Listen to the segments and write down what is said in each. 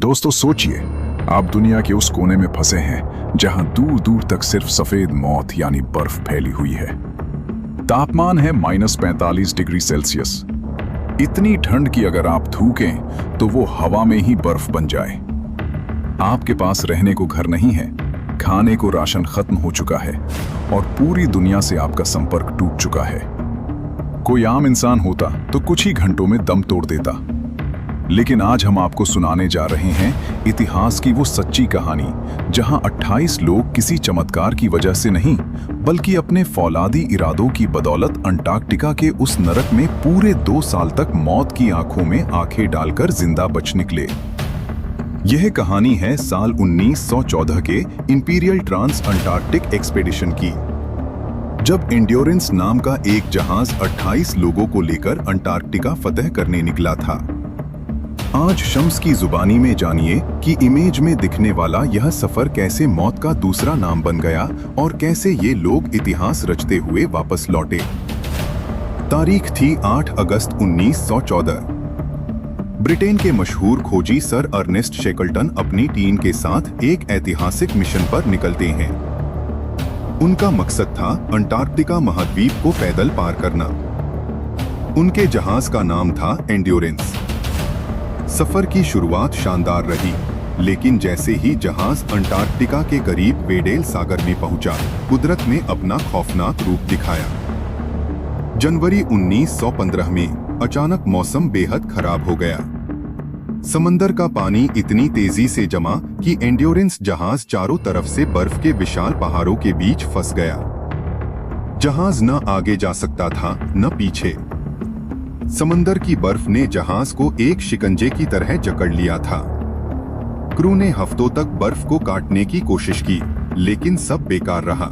दोस्तों सोचिए, आप दुनिया के उस कोने में फंसे हैं जहां दूर दूर तक सिर्फ सफेद मौत यानी बर्फ फैली हुई है। तापमान है -45 डिग्री सेल्सियस। इतनी ठंड कि अगर आप थूकें तो वो हवा में ही बर्फ बन जाए। आपके पास रहने को घर नहीं है, खाने को राशन खत्म हो चुका है और पूरी दुनिया से आपका संपर्क टूट चुका है। कोई आम इंसान होता तो कुछ ही घंटों में दम तोड़ देता, लेकिन आज हम आपको सुनाने जा रहे हैं इतिहास की वो सच्ची कहानी जहां 28 लोग किसी चमत्कार की वजह से नहीं बल्कि अपने फौलादी इरादों की बदौलत अंटार्कटिका के उस नरक में पूरे 2 साल तक मौत की आंखों में आंखें डालकर जिंदा बच निकले। यह कहानी है साल 1914 के इंपीरियल ट्रांस अंटार्कटिक एक्सपेडिशन की, जब एंड्योरेंस नाम का एक जहाज 28 लोगों को लेकर अंटार्कटिका फतह करने निकला था। आज शम्स की जुबानी में जानिए कि इमेज में दिखने वाला यह सफर कैसे मौत का दूसरा नाम बन गया और कैसे ये लोग इतिहास रचते हुए वापस लौटे। तारीख थी 8 अगस्त 1914। ब्रिटेन के मशहूर खोजी सर अर्नेस्ट शेकल्टन अपनी टीम के साथ एक ऐतिहासिक मिशन पर निकलते हैं। उनका मकसद था अंटार्कटिका महाद्वीप को पैदल पार करना। उनके जहाज का नाम था एंड्योरेंस। सफर की शुरुआत शानदार रही, लेकिन जैसे ही जहाज अंटार्कटिका के करीब वेडेल सागर में पहुंचा, कुदरत ने अपना खौफनाक रूप दिखाया। जनवरी 1915 में अचानक मौसम बेहद खराब हो गया। समंदर का पानी इतनी तेजी से जमा कि एंड्योरेंस जहाज चारों तरफ से बर्फ के विशाल पहाड़ों के बीच फंस गया। जहाज न आगे जा सकता था न पीछे। समंदर की बर्फ ने जहाज को एक शिकंजे की तरह जकड़ लिया था। क्रू ने हफ्तों तक बर्फ को काटने की कोशिश की, लेकिन सब बेकार रहा।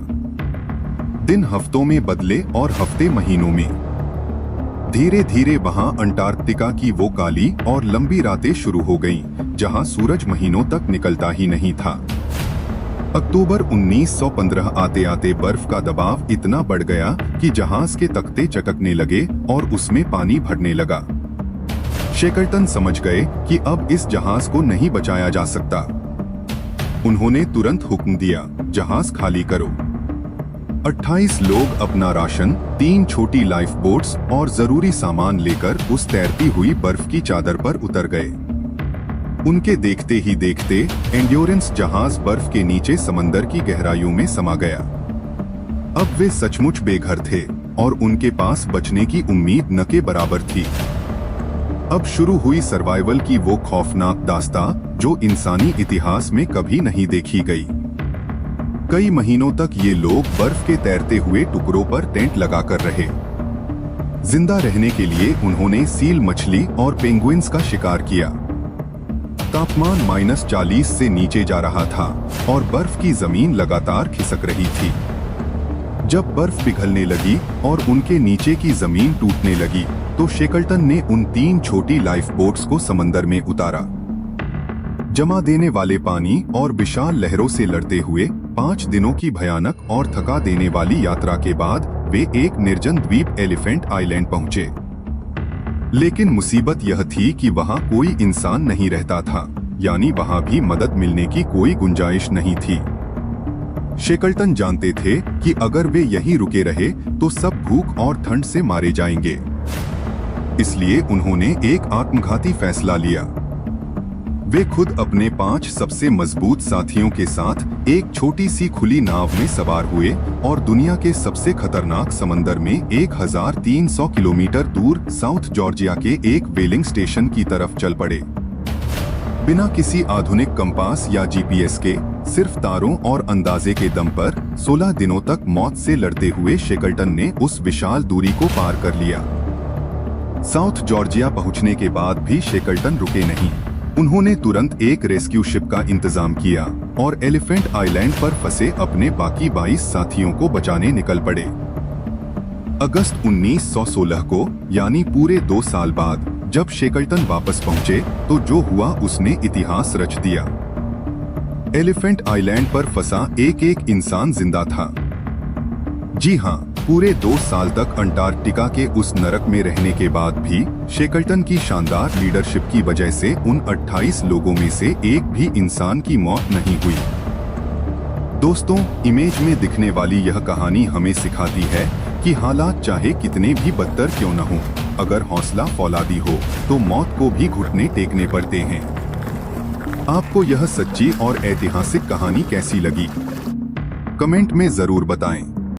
दिन हफ्तों में बदले और हफ्ते महीनों में। धीरे धीरे वहां अंटार्कटिका की वो काली और लंबी रातें शुरू हो गईं, जहां सूरज महीनों तक निकलता ही नहीं था। अक्टूबर 1915 आते आते बर्फ का दबाव इतना बढ़ गया कि जहाज के तख्ते चटकने लगे और उसमें पानी भरने लगा। शेकल्टन समझ गए कि अब इस जहाज को नहीं बचाया जा सकता। उन्होंने तुरंत हुक्म दिया, जहाज खाली करो। 28 लोग अपना राशन, 3 छोटी लाइफ बोट्स और जरूरी सामान लेकर उस तैरती हुई बर्फ की चादर पर उतर गए। उनके देखते ही देखते एंड्योरेंस जहाज बर्फ के नीचे समंदर की गहराइयों में समा गया। अब वे सचमुच बेघर थे और उनके पास बचने की उम्मीद न के बराबर थी। अब शुरू हुई सर्वाइवल की वो खौफनाक दास्तां जो इंसानी इतिहास में कभी नहीं देखी गई। कई महीनों तक ये लोग बर्फ के तैरते हुए टुकड़ों पर टेंट लगाकर रहे। जिंदा रहने के लिए उन्होंने सील मछली और पेंगुइन्स का शिकार किया। तापमान -40 से नीचे जा रहा था और बर्फ की जमीन लगातार खिसक रही थी। जब बर्फ पिघलने लगी और उनके नीचे की जमीन टूटने लगी, तो शेकल्टन ने उन 3 छोटी लाइफ बोट्स को समंदर में उतारा। जमा देने वाले पानी और विशाल लहरों से लड़ते हुए 5 दिनों की भयानक और थका देने वाली यात्रा के बाद वे एक निर्जन द्वीप एलिफेंट आइलैंड पहुंचे। लेकिन मुसीबत यह थी कि वहां कोई इंसान नहीं रहता था, यानी वहां भी मदद मिलने की कोई गुंजाइश नहीं थी। शेकल्टन जानते थे कि अगर वे यहीं रुके रहे तो सब भूख और ठंड से मारे जाएंगे। इसलिए उन्होंने एक आत्मघाती फैसला लिया। वे खुद अपने 5 सबसे मजबूत साथियों के साथ एक छोटी सी खुली नाव में सवार हुए और दुनिया के सबसे खतरनाक समंदर में 1300 किलोमीटर दूर साउथ जॉर्जिया के एक व्हेलिंग स्टेशन की तरफ चल पड़े। बिना किसी आधुनिक कंपास या जीपीएस के, सिर्फ तारों और अंदाजे के दम पर 16 दिनों तक मौत से लड़ते हुए शेकल्टन ने उस विशाल दूरी को पार कर लिया। साउथ जॉर्जिया पहुंचने के बाद भी शेकल्टन रुके नहीं। उन्होंने तुरंत एक रेस्क्यू शिप का इंतजाम किया और एलिफेंट आइलैंड पर फंसे अपने बाकी 22 साथियों को बचाने निकल पड़े। अगस्त 1916 को, यानी पूरे 2 साल बाद, जब शेकल्टन वापस पहुंचे तो जो हुआ उसने इतिहास रच दिया। एलिफेंट आइलैंड पर फंसा एक एक इंसान जिंदा था। जी हाँ, पूरे 2 साल तक अंटार्कटिका के उस नरक में रहने के बाद भी शेकल्टन की शानदार लीडरशिप की वजह से उन 28 लोगों में से एक भी इंसान की मौत नहीं हुई। दोस्तों, इमेज में दिखने वाली यह कहानी हमें सिखाती है कि हालात चाहे कितने भी बदतर क्यों न हो, अगर हौसला फौलादी हो तो मौत को भी घुटने टेकने पड़ते हैं। आपको यह सच्ची और ऐतिहासिक कहानी कैसी लगी? कमेंट में जरूर बताएं।